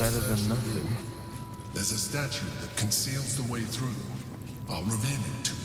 better than nothing. There's a statue that conceals the way through. I'll reveal it to you.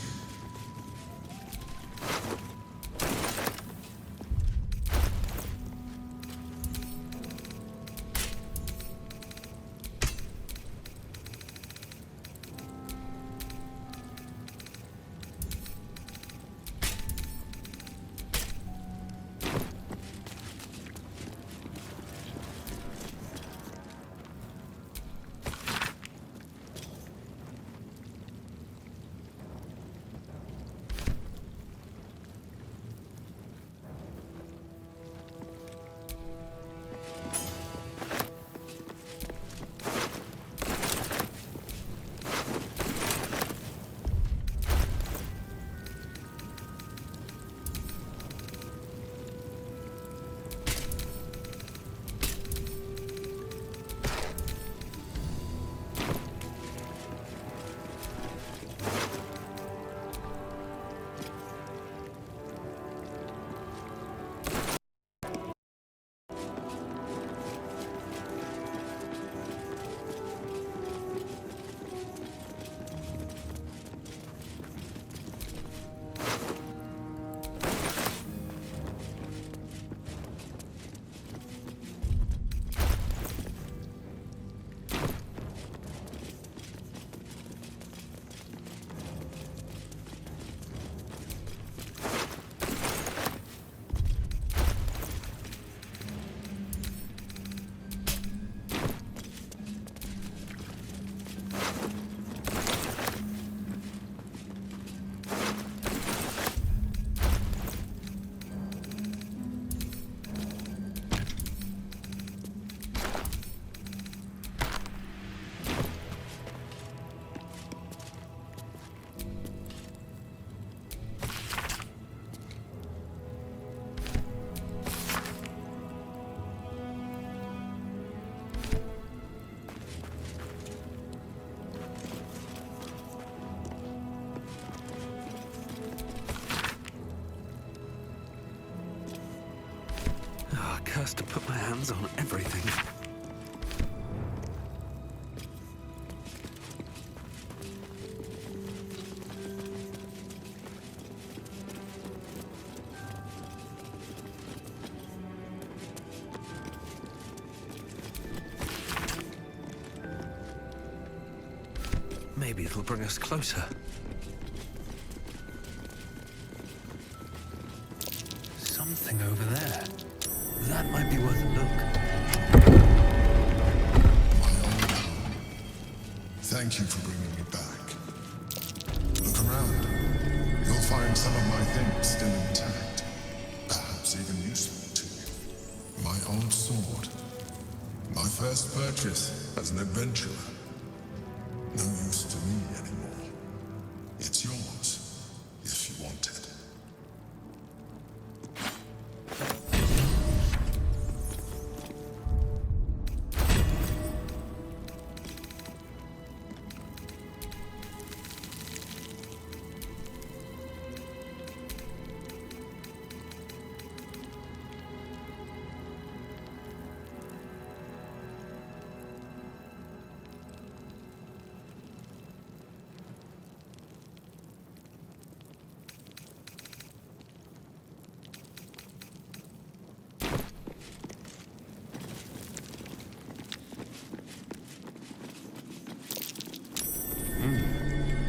Cursed to put my hands on everything. Maybe it'll bring us closer. Something over there. That might be worth a look. My old home. Thank you for bringing me back. Look around. You'll find some of my things still intact. Perhaps even useful to you. My old sword. My first purchase as an adventurer. No use to me anymore. It's yours, if you want it.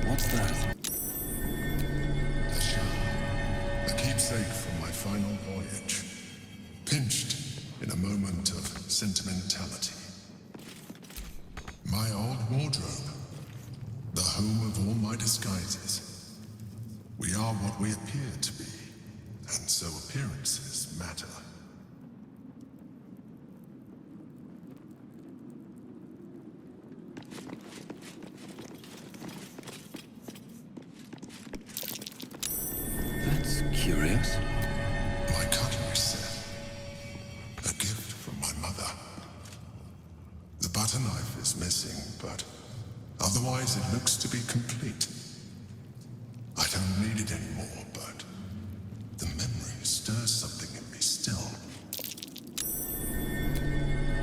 What's that? A shell. A keepsake from my final voyage. Pinched in a moment of sentimentality. My old wardrobe. The home of all my disguises. We are what we appear to be, and so appearances matter. That's curious. My cutlery set. A gift from my mother. The butter knife is missing, but otherwise it looks to be complete. I don't need it anymore, but the memory stirs something in me still.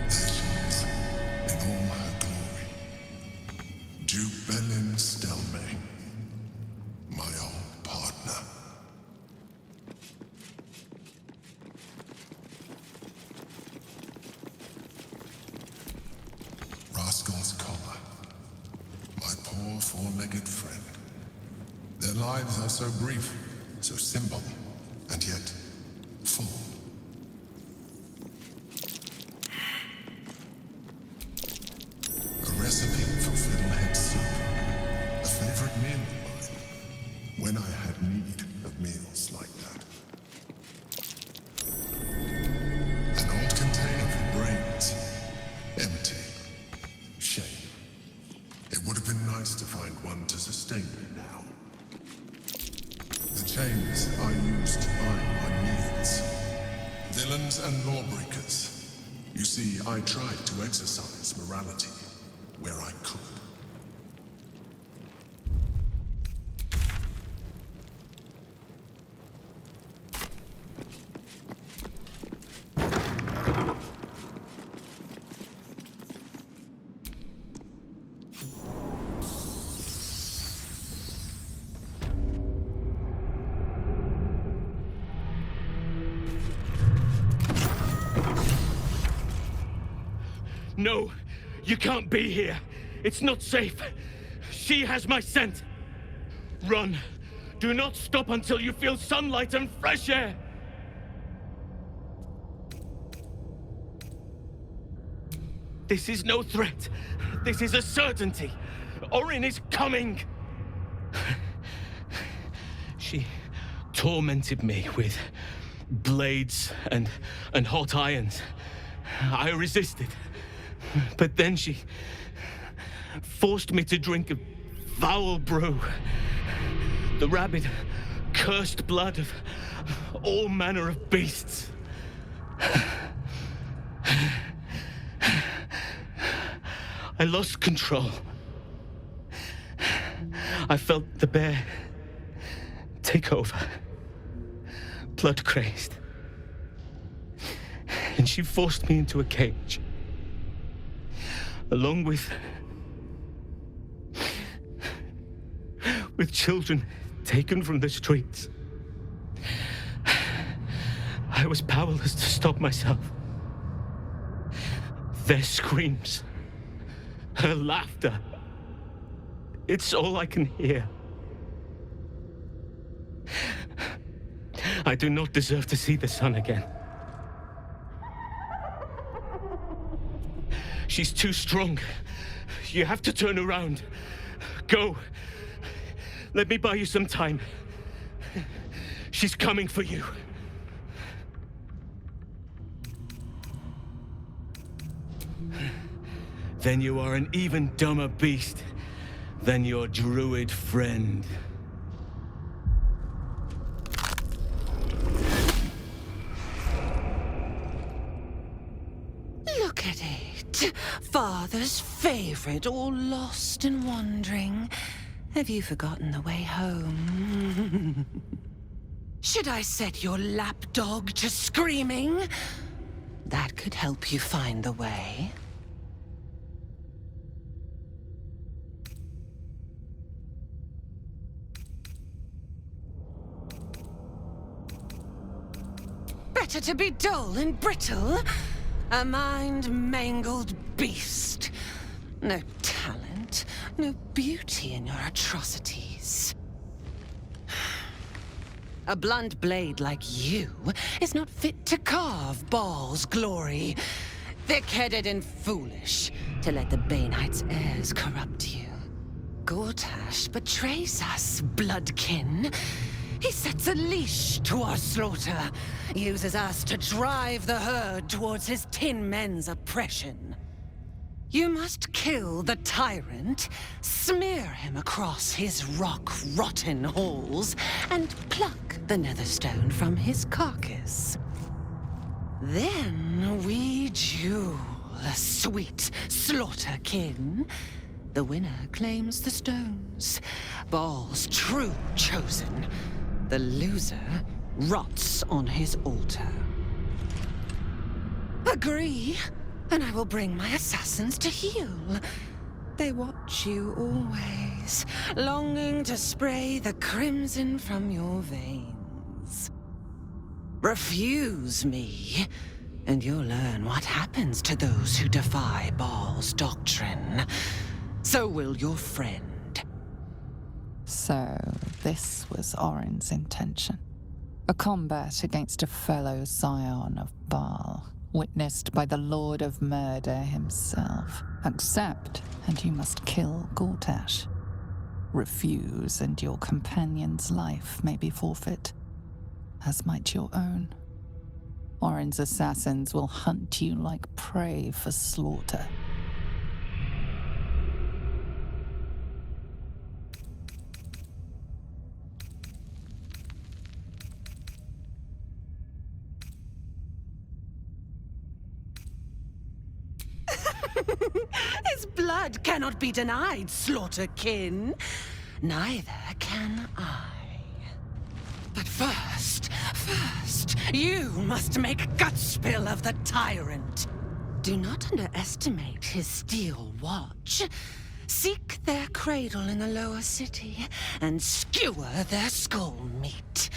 There she is, in all four-legged friend. Their lives are so brief, so simple, and yet full. A recipe for fiddlehead soup. A favorite meal of mine. When I had need of meals like that. An old container for brains. Empty. Shame. It would have been nice to find one to sustain me now. The chains I used to bind my meals. Villains and lawbreakers. You see, I tried to exercise morality where I could. No, you can't be here. It's not safe. She has my scent. Run. Do not stop until you feel sunlight and fresh air. This is no threat. This is a certainty. Orin is coming. She tormented me with blades and hot irons. I resisted. But then she forced me to drink a foul brew. The rabid, cursed blood of all manner of beasts. I lost control. I felt the bear take over, blood crazed. And she forced me into a cage. Along with children taken from the streets. I was powerless to stop myself. Their screams, her laughter, it's all I can hear. I do not deserve to see the sun again. She's too strong. You have to turn around. Go. Let me buy you some time. She's coming for you. Then you are an even dumber beast than your druid friend. Look at it. Father's favorite, all lost and wandering. Have you forgotten the way home? Should I set your lapdog to screaming? That could help you find the way. Better to be dull and brittle. A mind-mangled beast. No talent, no beauty in your atrocities. A blunt blade like you is not fit to carve Baal's glory. Thick-headed and foolish to let the Baneites' heirs corrupt you. Gortash betrays us, bloodkin. He sets a leash to our slaughter, uses us to drive the herd towards his Tin Men's oppression. You must kill the tyrant, smear him across his rock-rotten halls, and pluck the netherstone from his carcass. Then we duel, sweet slaughterkin. The winner claims the stones, Baal's true chosen. The loser rots on his altar. Agree, and I will bring my assassins to heal. They watch you always, longing to spray the crimson from your veins. Refuse me, and you'll learn what happens to those who defy Baal's doctrine. So will your friend, So, this was Orin's intention. A combat against a fellow scion of Baal, witnessed by the Lord of Murder himself. Accept, and you must kill Gortash. Refuse, and your companion's life may be forfeit, as might your own. Orin's assassins will hunt you like prey for slaughter. His blood cannot be denied, Slaughterkin. Neither can I. But first, you must make gutspill of the tyrant. Do not underestimate his steel watch. Seek their cradle in the lower city and skewer their skull meat.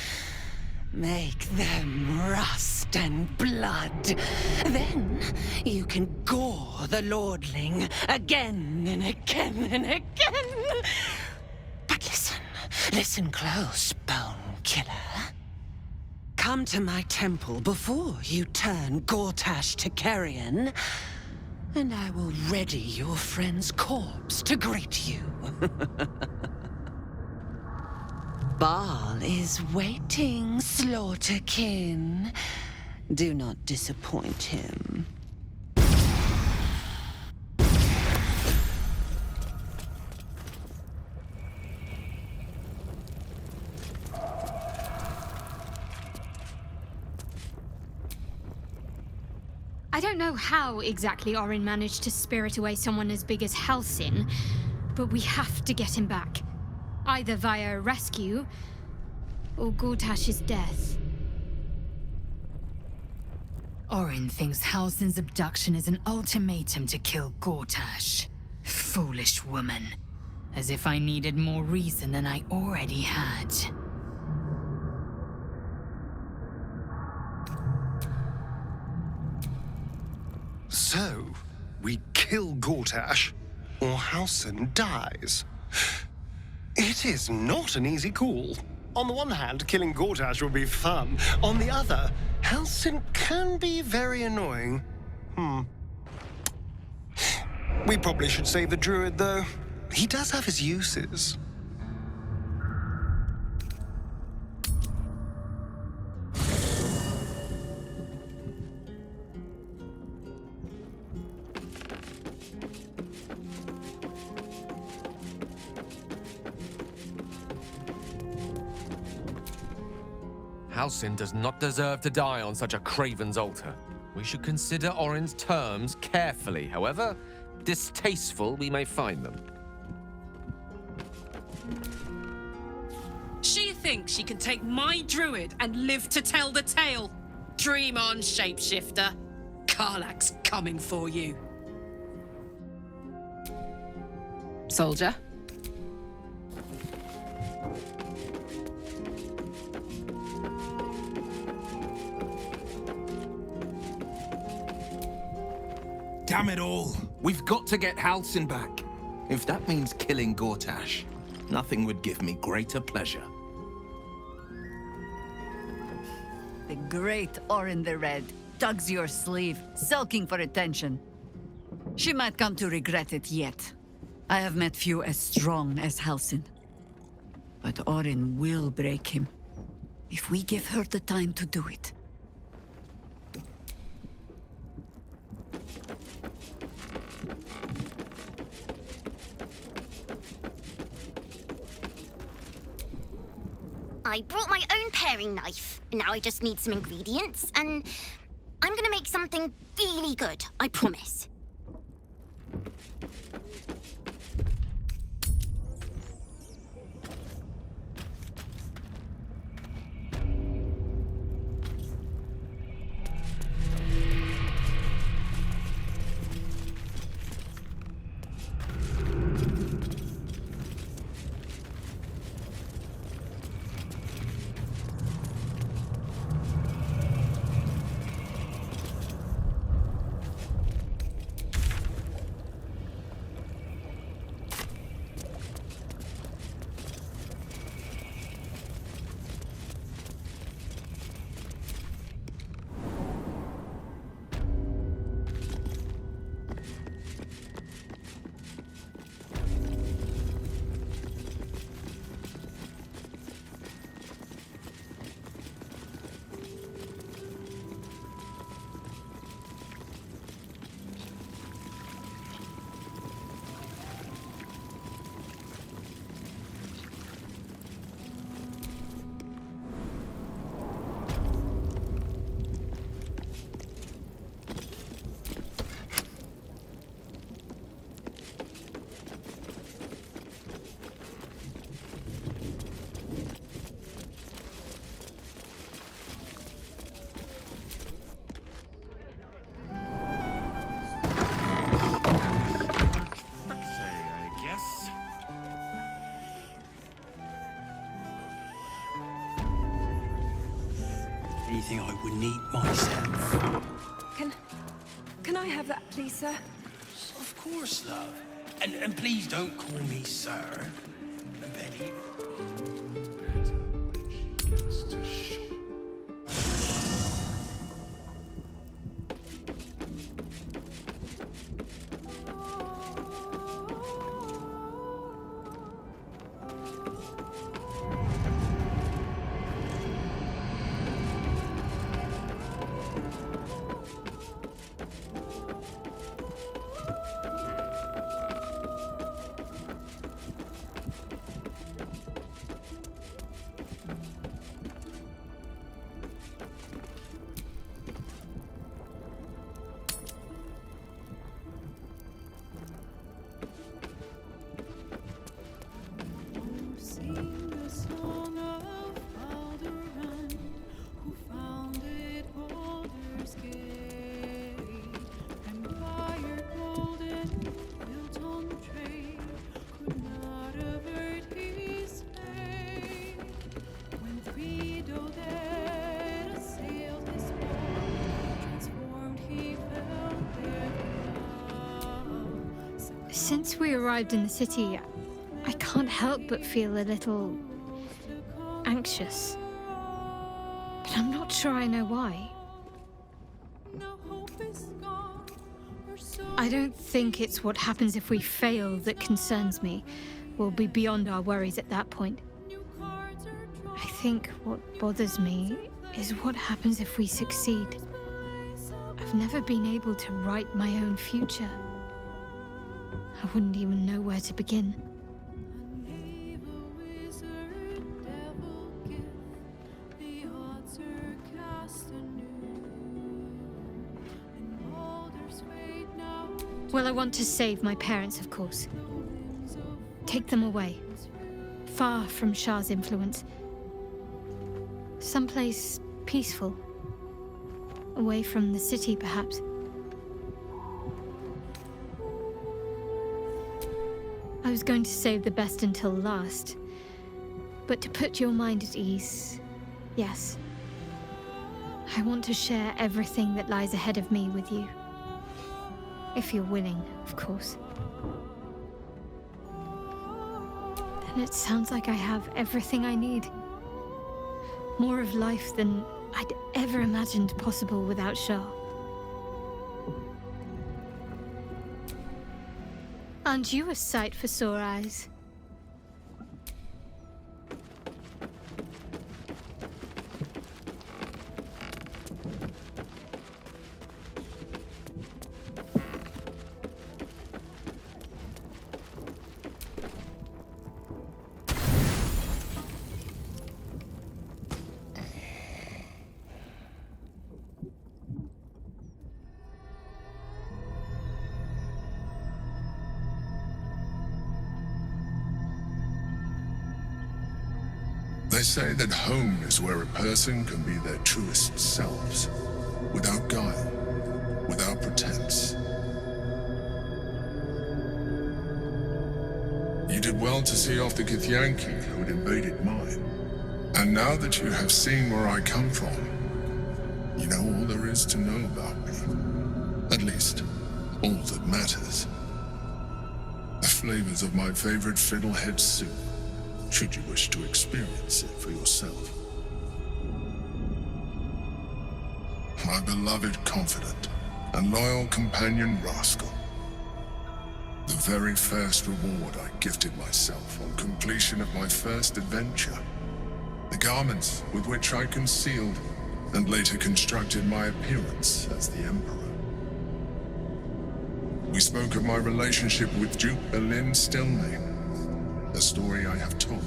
Make them rust and blood. Then you can gore the lordling again and again and again. But listen close, Bone Killer. Come to my temple before you turn Gortash to carrion, and I will ready your friend's corpse to greet you. Baal is waiting, Slaughterkin. Do not disappoint him. I don't know how exactly Orin managed to spirit away someone as big as Halsin, but we have to get him back. Either via a rescue, or Gortash's death. Orin thinks Halsin's abduction is an ultimatum to kill Gortash. Foolish woman. As if I needed more reason than I already had. So, we kill Gortash, or Halsin dies. It is not an easy call. On the one hand, killing Gortash will be fun. On the other, Halsin can be very annoying. We probably should save the druid, though. He does have his uses. Halsin does not deserve to die on such a craven's altar. We should consider Orin's terms carefully, however distasteful we may find them. She thinks she can take my druid and live to tell the tale. Dream on, shapeshifter. Karlach's coming for you. Soldier? Damn it all. We've got to get Halsin back. If that means killing Gortash, nothing would give me greater pleasure. The great Orin the Red tugs your sleeve, sulking for attention. She might come to regret it yet. I have met few as strong as Halsin. But Orin will break him, if we give her the time to do it. I brought my own paring knife. Now I just need some ingredients, and I'm gonna make something really good, I promise. neat myself. Can I have that, please, sir? Of course, love. And please don't call me sir. Betty. Sing the song of Baldur, who founded Baldur's Gate. Empire golden, built on trade, could not avert his fate. When three dead assailed his wall, transformed he fell there. Since we arrived in the city, I can't help but feel a little anxious. But I'm not sure I know why. I don't think it's what happens if we fail that concerns me. We'll be beyond our worries at that point. I think what bothers me is what happens if we succeed. I've never been able to write my own future. I wouldn't even know where to begin. Well, I want to save my parents, of course. Take them away. Far from Shah's influence. Someplace peaceful. Away from the city, perhaps. I was going to save the best until last. But to put your mind at ease, yes. I want to share everything that lies ahead of me with you. If you're willing, of course. Then it sounds like I have everything I need. More of life than I'd ever imagined possible without Shah. Aren't you a sight for sore eyes? They say that home is where a person can be their truest selves, without guile, without pretense. You did well to see off the Githyanki who had invaded mine. And now that you have seen where I come from, you know all there is to know about me. At least, all that matters. The flavors of my favorite fiddlehead soup, should you wish to experience it for yourself. My beloved confidant and loyal companion Rascal. The very first reward I gifted myself on completion of my first adventure. The garments with which I concealed and later constructed my appearance as the Emperor. We spoke of my relationship with Duke Berlin Stillname, a story I have told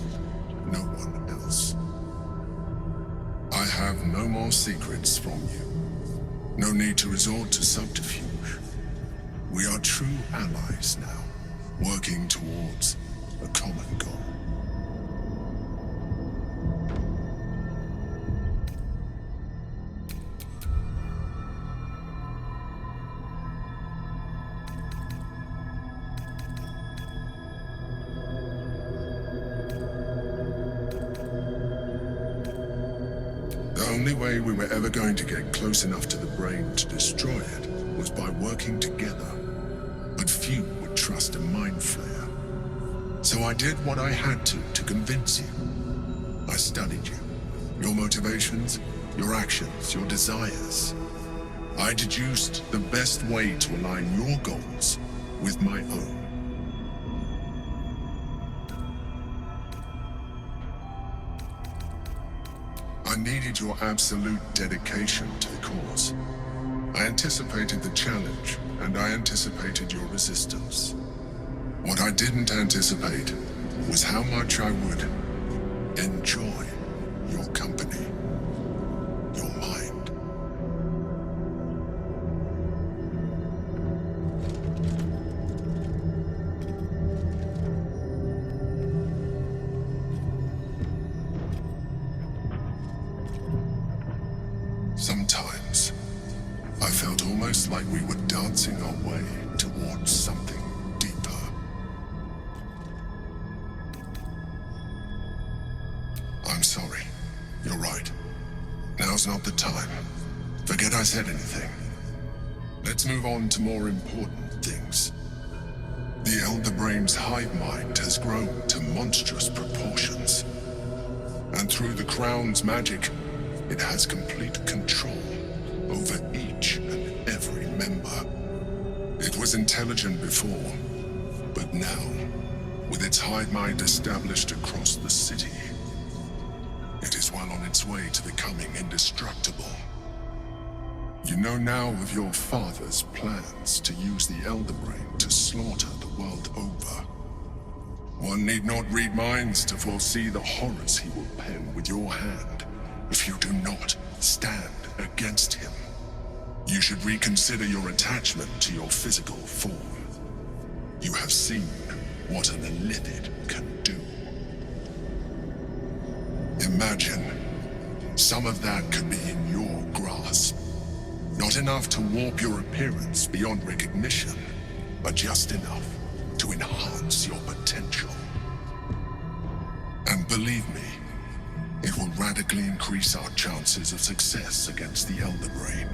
no one else. I have no more secrets from you. No need to resort to subterfuge. We are true allies now, working towards a common goal. only way we were ever going to get close enough to the brain to destroy it was by working together. But few would trust a mind flayer. So I did what I had to convince you. I studied you. Your motivations, your actions, your desires. I deduced the best way to align your goals with my own. I needed your absolute dedication to the cause. I anticipated the challenge, and I anticipated your resistance. What I didn't anticipate was how much I would enjoy your company, your mind. Sometimes, I felt almost like we were dancing our way towards something deeper. I'm sorry. You're right. Now's not the time. Forget I said anything. Let's move on to more important things. The Elder Brain's hive mind has grown to monstrous proportions. And through the Crown's magic, it has complete control over each and every member. It was intelligent before, but now, with its hive mind established across the city, it is well on its way to becoming indestructible. You know now of your father's plans to use the Elder Brain to slaughter the world over. One need not read minds to foresee the horrors he will pen with your hand if you do not stand against him. You should reconsider your attachment to your physical form. You have seen what an illithid can do. Imagine some of that could be in your grasp. Not enough to warp your appearance beyond recognition, but just enough to enhance your potential. And believe me, it will radically increase our chances of success against the Elder Brain.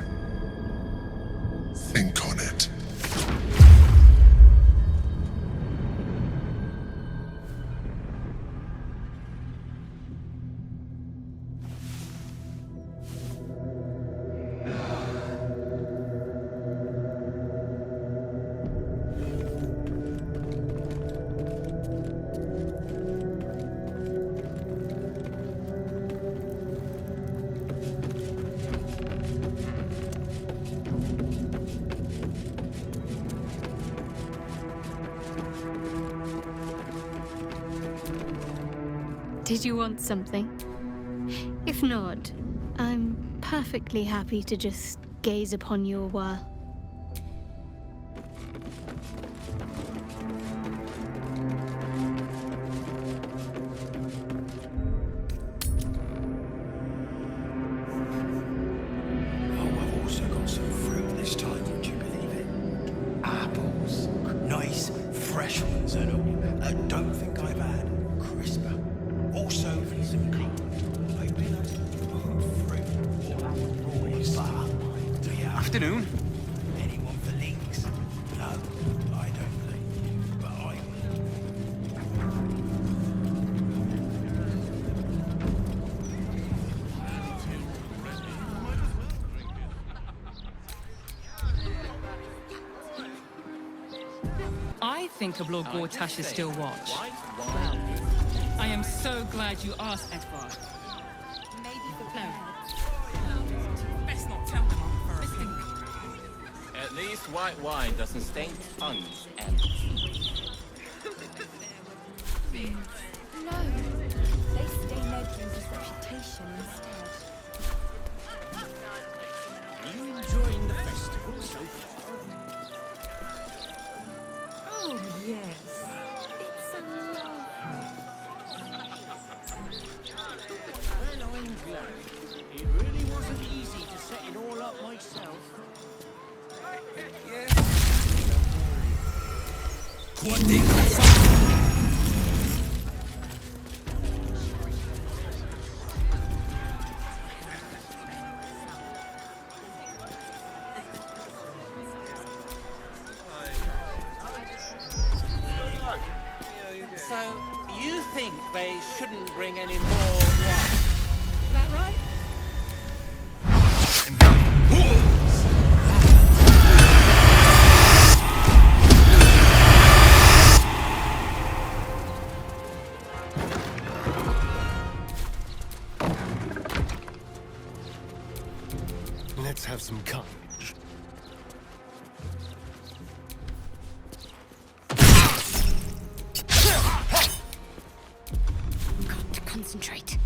Think on it. Did you want something? If not, I'm perfectly happy to just gaze upon you a while. Oh, I've also got some fruit this time, would you believe it? Apples. Nice, fresh ones, and all. I don't think I've had crisper. Also, some afternoon. Anyone for links? No, I don't think. But I I think of Lord Gortash's still watch. Well, I am so glad you asked, Edvard. No. Best not tell them I'm thirsty. At least white wine doesn't stain tongues and No, they stain their drinkers' reputation instead. Are you enjoying the festival so far? Oh, yes. It's a love. Well, I'm glad. It really wasn't easy to set it all up myself. So, you think they shouldn't bring any more wine? Is that right? Let's have some courage. Got to concentrate.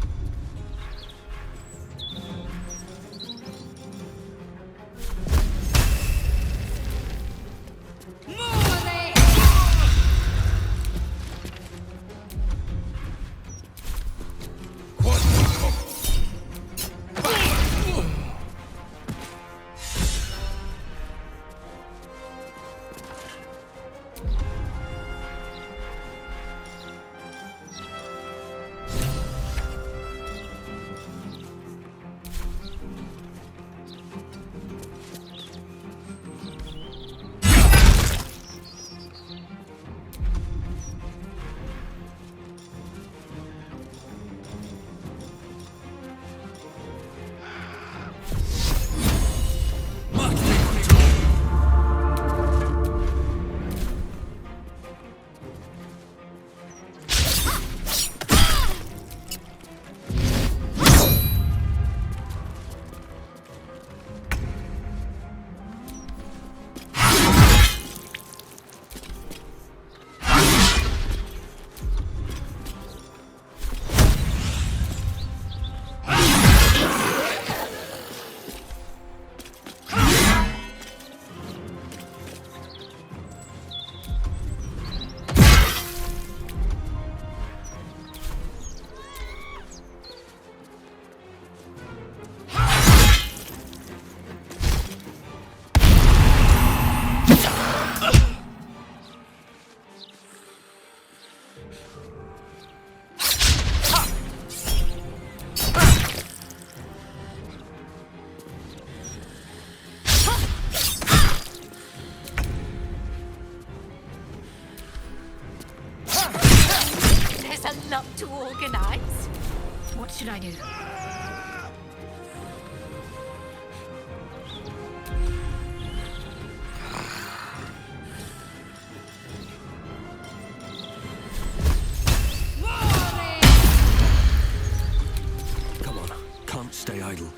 There's a lot to organize. What should I do? Come on, can't stay idle.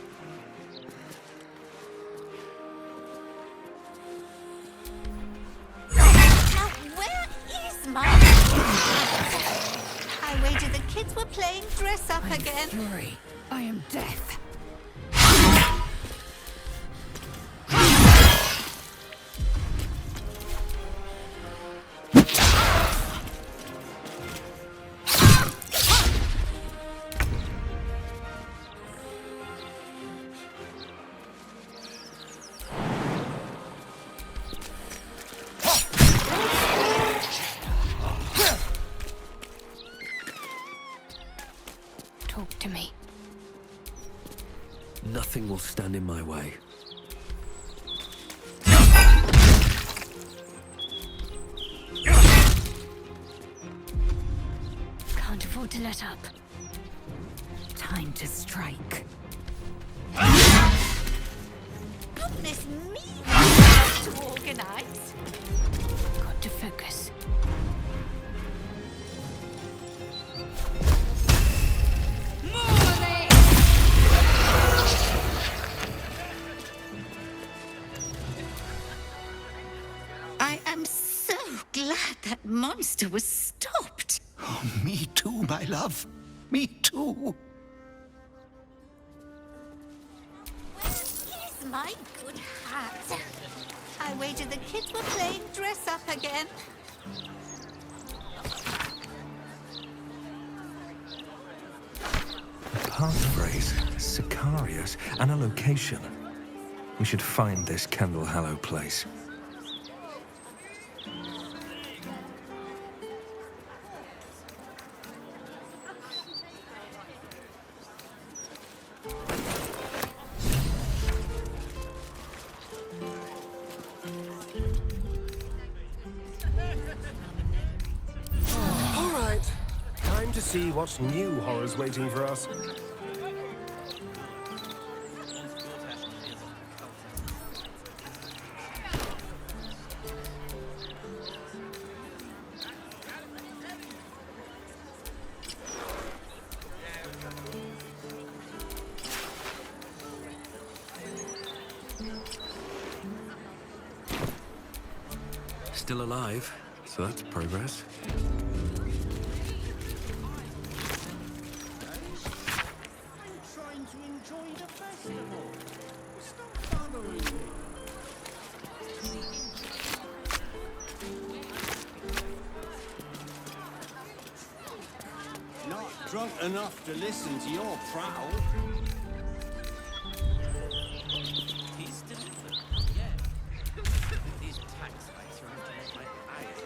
Now, where is my... I wager the kids were playing dress up again. Fury. I am death. Talk to me. Nothing will stand in my way. Can't afford to let up. Time to strike. Goodness me, there's a lot to organize. Got to focus. I am so glad that monster was stopped. Oh, me too, my love. Me too. Where's my good hat? I wager the kids were playing dress up again. A passphrase, Sicarius, and a location. We should find this Candle Hallow place. All right, to see what new horrors waiting for us. Still alive, so that's progress. Trying to enjoy the festival. Stop bothering me. Not drunk enough to listen to your prowl. He's delivered. Yeah. These tax lights are going to make my eyes.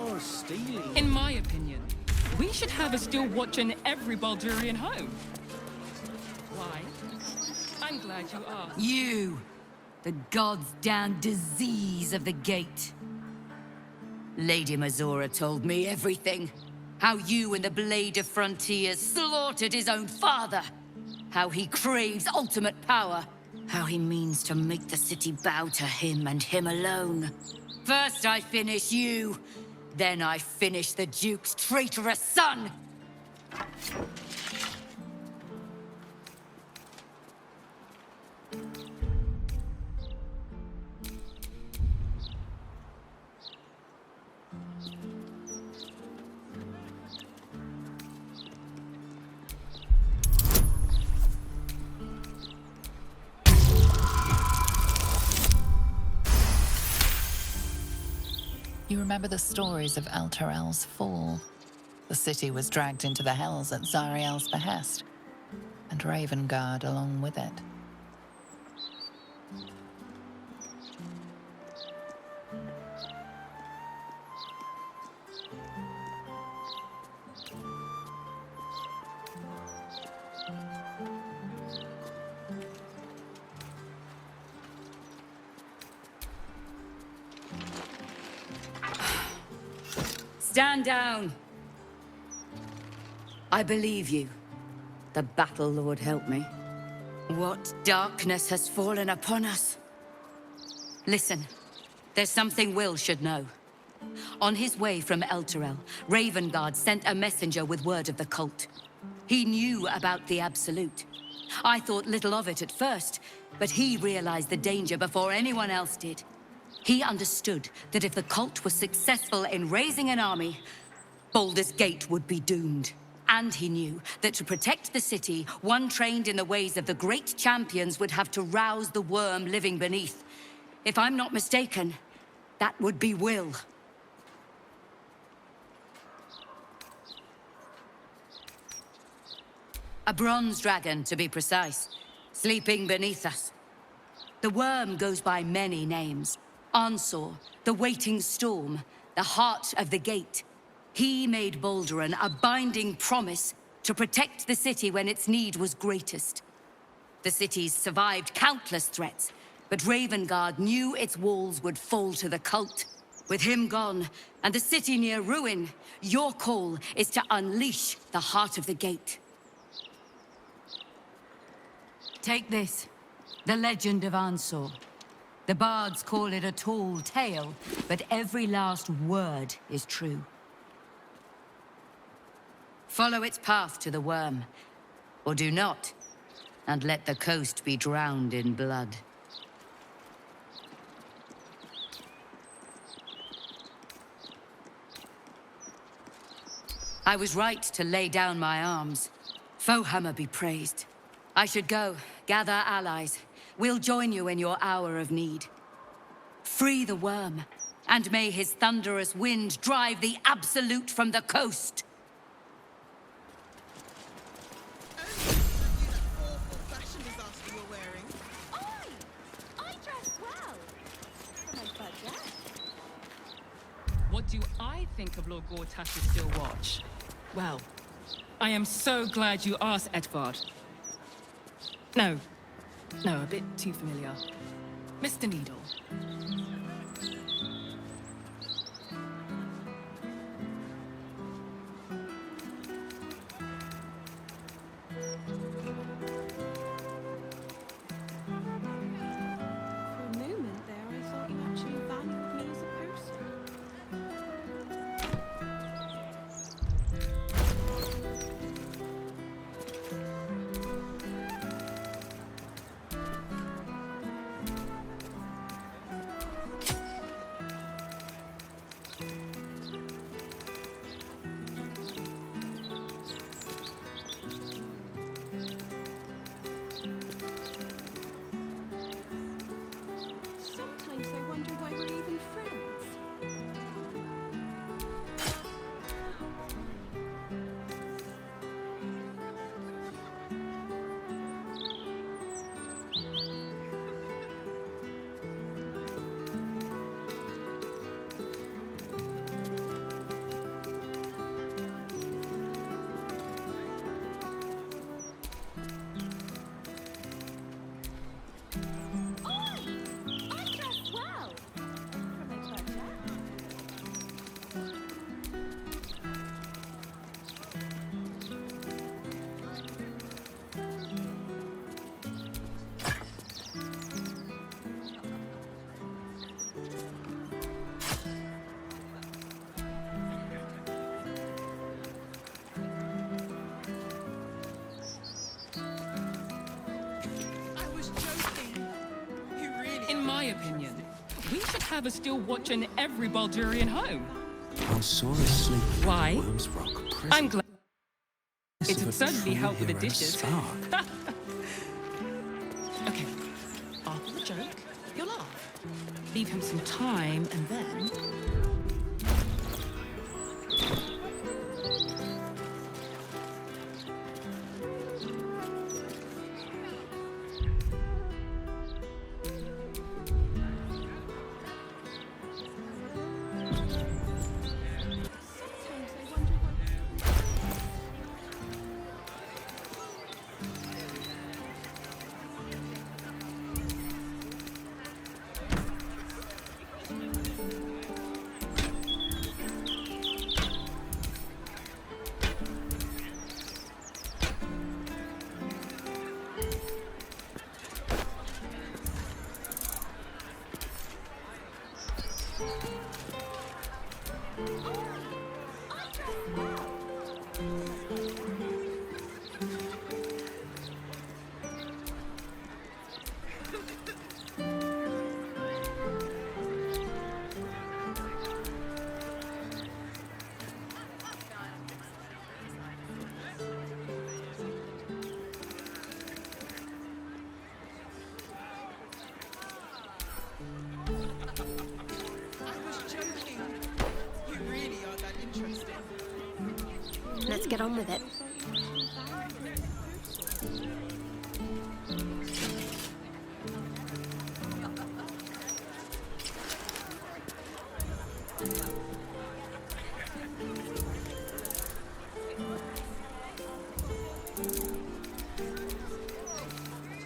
Oh, stealing. In my opinion, we should have a steel watch in every Baldurian home. Why? I'm glad you asked. You! The god's damn disease of the gate. Lady Mazora told me everything. How you and the Blade of Frontiers slaughtered his own father. How he craves ultimate power. How he means to make the city bow to him and him alone. First I finish you, then I finish the Duke's traitorous son! You remember the stories of Elturel's fall. The city was dragged into the hells at Zariel's behest, and Ravengard along with it. Stand down. I believe you. The Battle Lord help me. What darkness has fallen upon us? Listen, there's something Will should know. On his way from Elturel, Ravengard sent a messenger with word of the cult. He knew about the Absolute. I thought little of it at first, but he realized the danger before anyone else did. He understood that if the cult was successful in raising an army, Baldur's Gate would be doomed. And he knew that to protect the city, one trained in the ways of the great champions would have to rouse the worm living beneath. If I'm not mistaken, that would be Will. A bronze dragon, to be precise, sleeping beneath us. The worm goes by many names. Ansor, the Waiting Storm, the Heart of the Gate. He made Balduran a binding promise to protect the city when its need was greatest. The city's survived countless threats, but Ravengard knew its walls would fall to the cult. With him gone, and the city near ruin, your call is to unleash the Heart of the Gate. Take this, the legend of Ansor. The bards call it a tall tale, but every last word is true. Follow its path to the worm, or do not, and let the coast be drowned in blood. I was right to lay down my arms. Fohammer be praised. I should go, gather allies. We'll join you in your hour of need. Free the worm, and may his thunderous wind drive the Absolute from the coast. What do I think of Lord Gortash's Still Watch? Well, I am so glad you asked, Edvard. No, a bit too familiar. Mr. Needle. For a moment there, I thought you actually valued me as a person. Sometimes I wonder why we're even friends. In my opinion, we should have a Still Watch in every Baldurian home. I saw her sleep in Why? Worm's Rock prison. I'm glad. Yes, It of would a certainly true help with the hero dishes. spark. Okay, after the joke, you'll laugh. Leave him some time, and then... Sometimes I wonder why. Let's get on with it.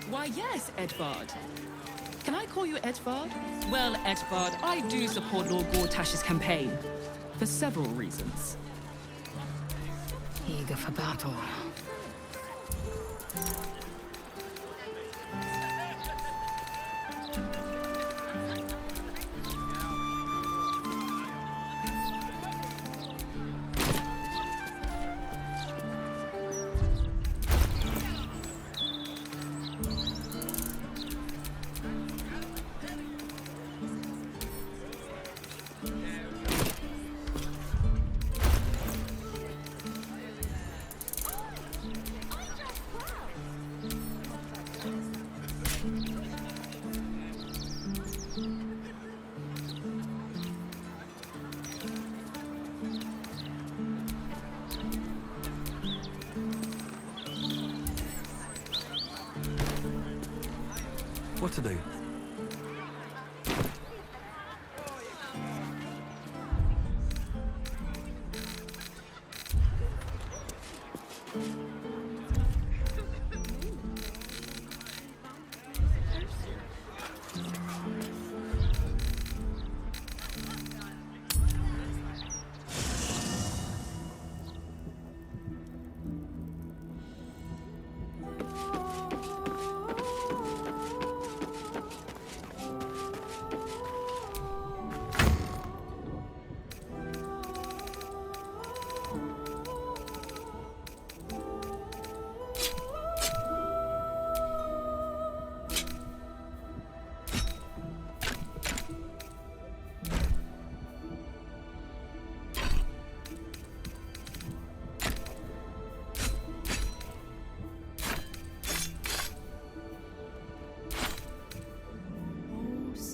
Why, yes, Edvard. Can I call you Edvard? Well, Edvard, I do support Lord Gortash's campaign. For several reasons. Eager for battle. What to do?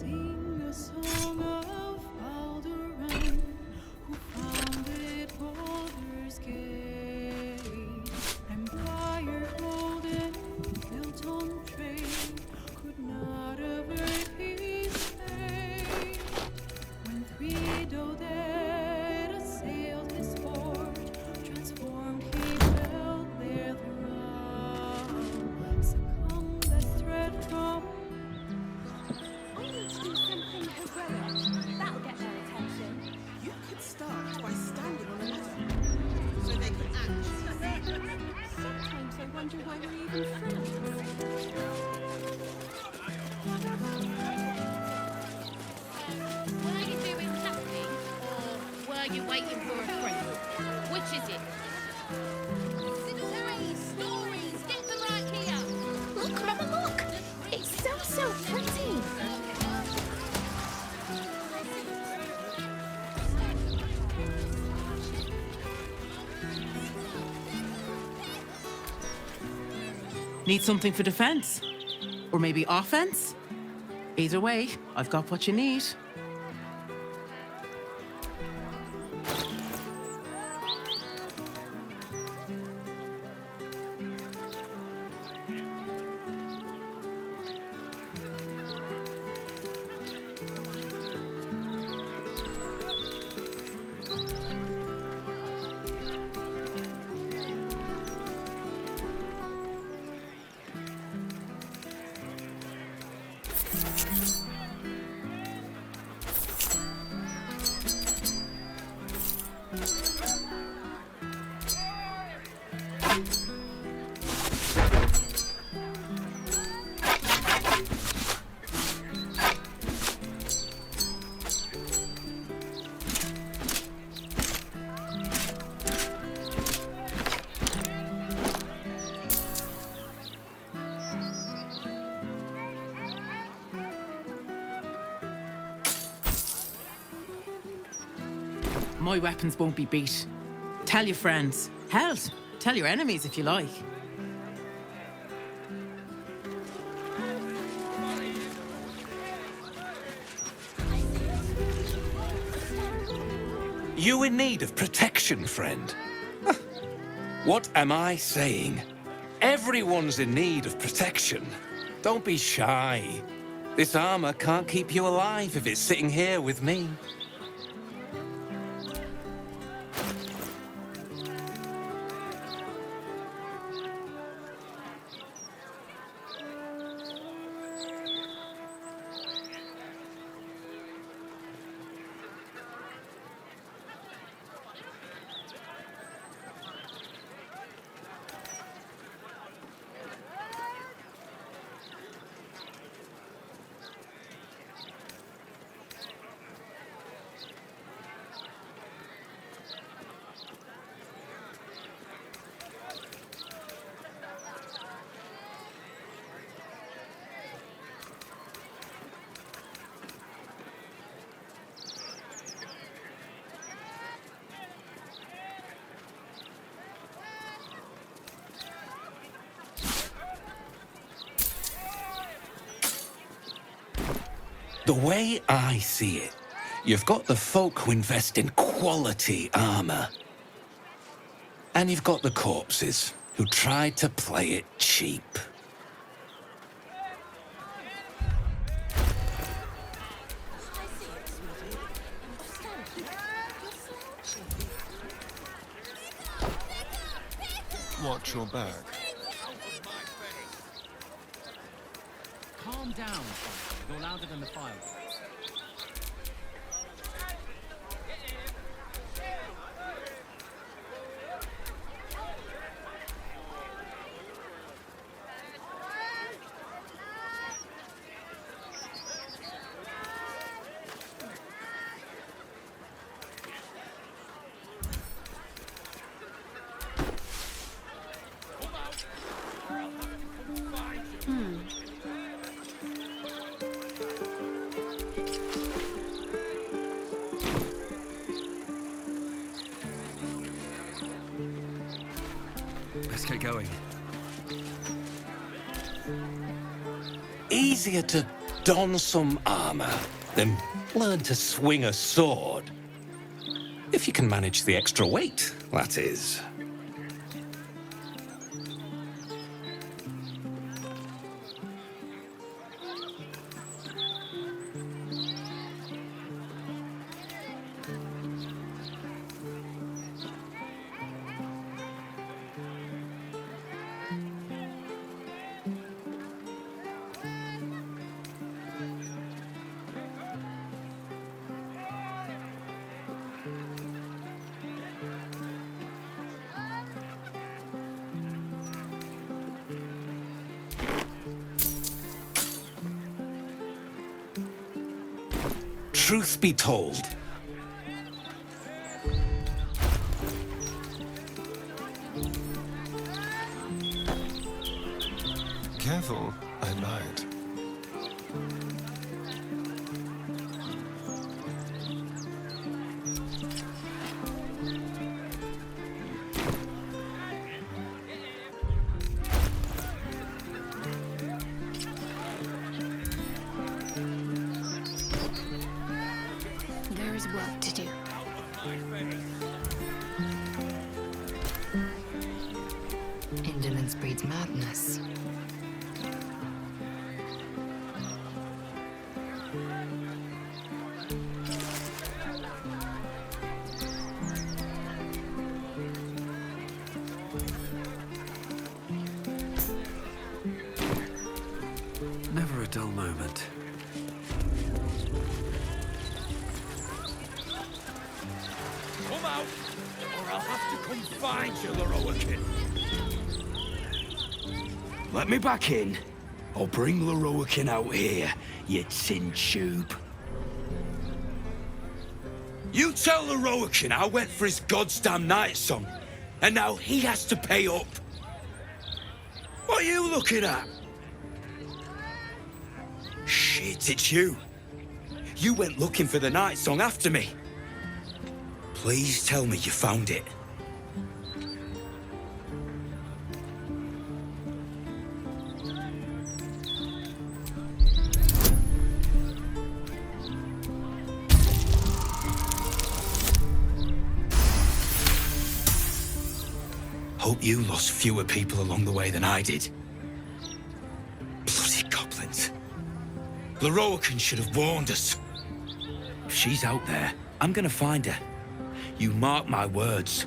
Sing a song of Baldur, who founded Baldur's Gate. Empire golden, built on trade, could not avert his fate. When three Doded assailed his fort, transformed he felt their thrall. Succumbed that threat from. I need to do something heroic. That'll get their attention. You could start by standing on a ladder, so they can act. Sometimes I wonder why we're even friends. Were you doing nothing, or were you waiting for a friend? Which is it? Lies, stories, get them right here. Look, Mama, look! It's so pretty! Need something for defense? Or maybe offense? Either way, I've got what you need. My weapons won't be beat. Tell your friends. Hell, tell your enemies if you like. You in need of protection, friend? What am I saying? Everyone's in need of protection. Don't be shy. This armor can't keep you alive if it's sitting here with me. The way I see it, you've got the folk who invest in quality armor. And you've got the corpses who try to play it cheap. Watch your back. Calm down, you're louder than the fire. Let's get going. Easier to don some armor, then learn to swing a sword. If you can manage the extra weight, that is. Truth be told, Careful, I lied. There is work to do. Indolence breeds madness. Never a dull moment. Come out, or I'll have to come find you, Leroican. Let me back in. I'll bring Leroican out here, you tin tube. You tell Leroican I went for his goddamn night song, and now he has to pay up. What are you looking at? Shit, it's you. You went looking for the night song after me. Please tell me you found it. Hope you lost fewer people along the way than I did. Bloody goblins. Leroican should have warned us. If she's out there, I'm gonna find her. You mark my words.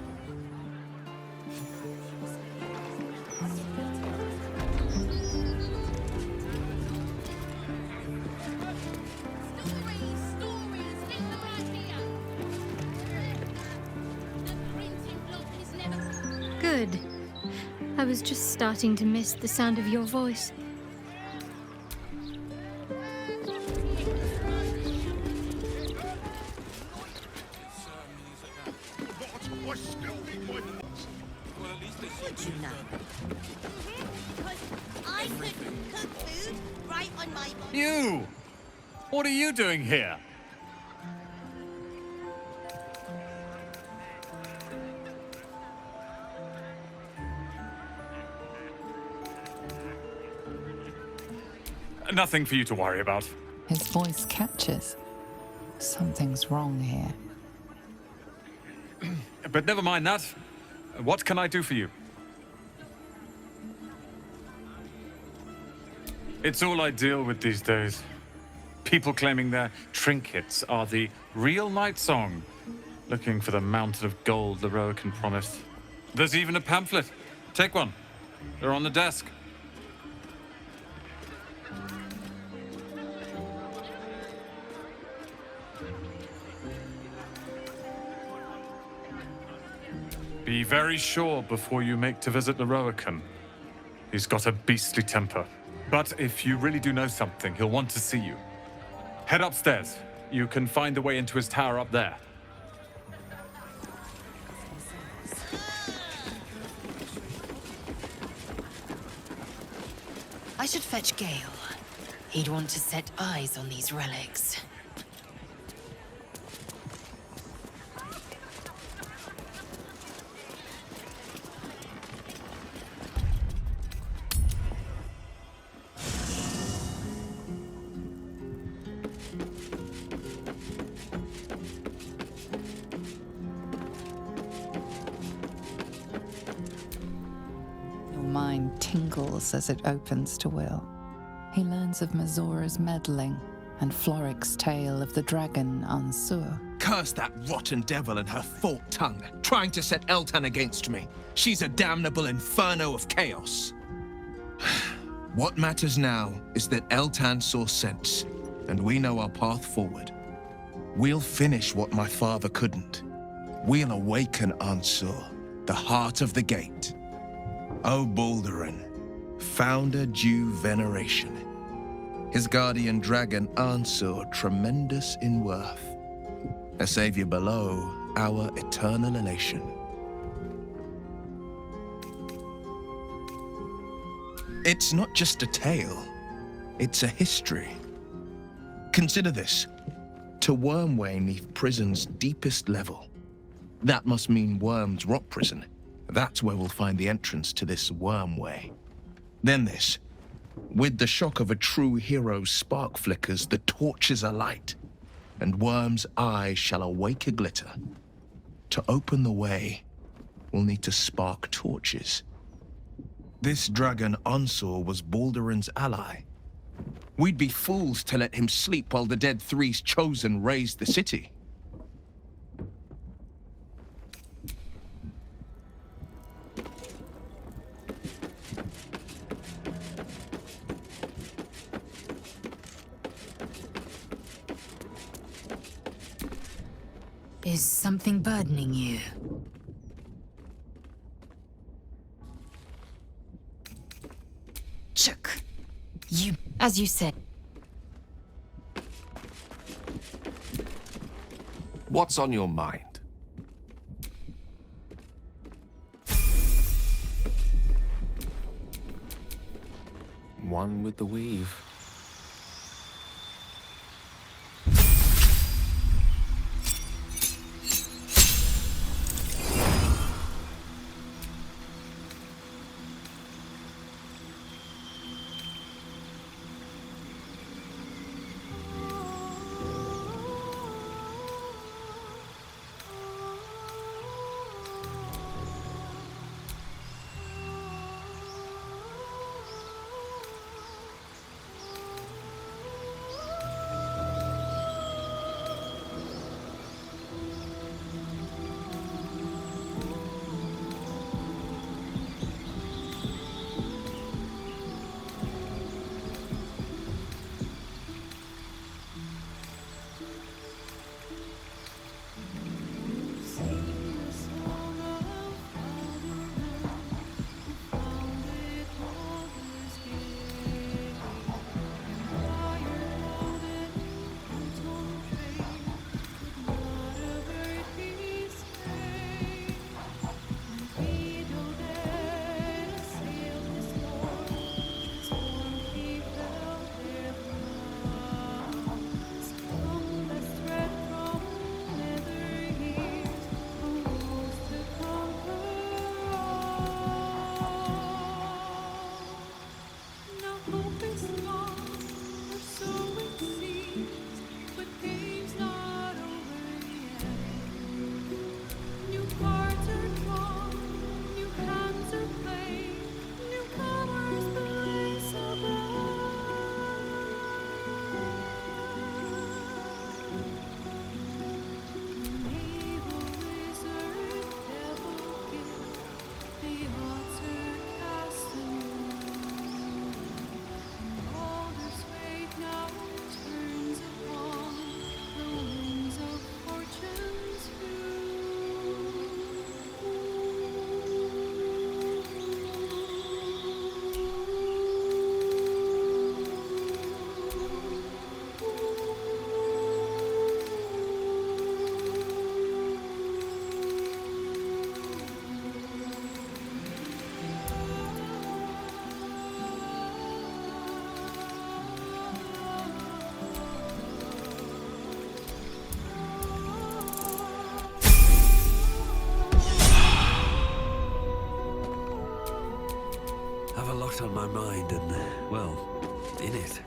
Good. I was just starting to miss the sound of your voice. I could cook food right on my body. You! What are you doing here? Nothing for you to worry about. His voice catches. Something's wrong here. But never mind that. What can I do for you? It's all I deal with these days. People claiming their trinkets are the real night song, looking for the mountain of gold Leroican promised. There's even a pamphlet. Take one. They're on the desk. Be very sure before you make to visit Leroican. He's got a beastly temper. But if you really do know something, he'll want to see you. Head upstairs. You can find the way into his tower up there. I should fetch Gale. He'd want to set eyes on these relics. Your mind tingles as it opens to Will. He learns of Mazora's meddling and Floric's tale of the dragon Ansur. Curse that rotten devil and her forked tongue, trying to set Eltan against me. She's a damnable inferno of chaos. What matters now is that Eltan saw sense, and we know our path forward. We'll finish what my father couldn't. We'll awaken Ansur, the heart of the gate. O Baldurin, founder due veneration. His guardian dragon Ansur, tremendous in worth. A savior below, our eternal elation. It's not just a tale, it's a history. Consider this. To Wormway 'neath prison's deepest level. That must mean Worm's rock prison. That's where we'll find the entrance to this Wormway. Then this. With the shock of a true hero's spark flickers, the torches alight, and Worm's eyes shall awake a glitter. To open the way, we'll need to spark torches. This dragon Ansur was Baldurin's ally. We'd be fools to let him sleep while the Dead Three's chosen raised the city. Is something burdening you? Chuck, as you said. What's on your mind? One with the weave. On my mind and, well, in it.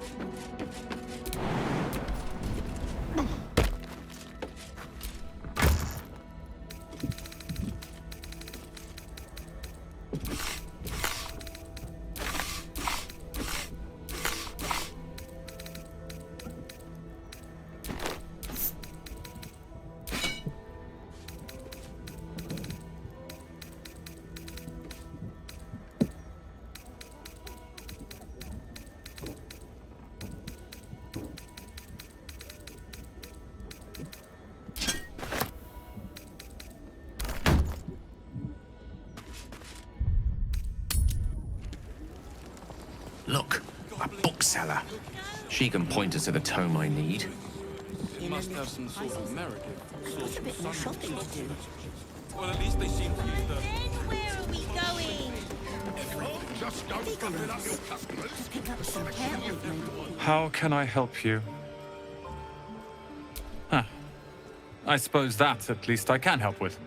bookseller. She can point us to the tome I need. He must have some sort of American source bit more shopping to do. Well, at least they seem to use the... Where are we going? Just don't fuck it up your customers. Pick up some hair ointment. How can I help you? Huh. I suppose that, at least, I can help with.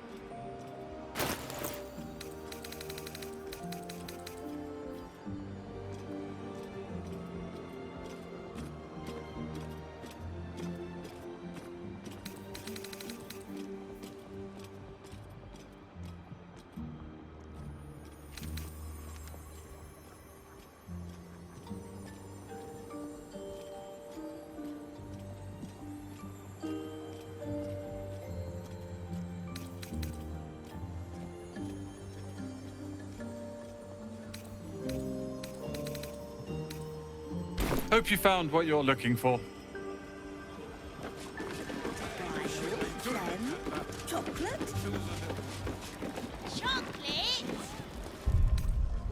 Hope you found what you're looking for. Chocolate? Chocolate?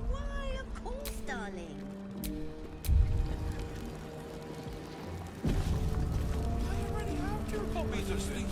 Why, of course, darling. I already have two copies of Sleep.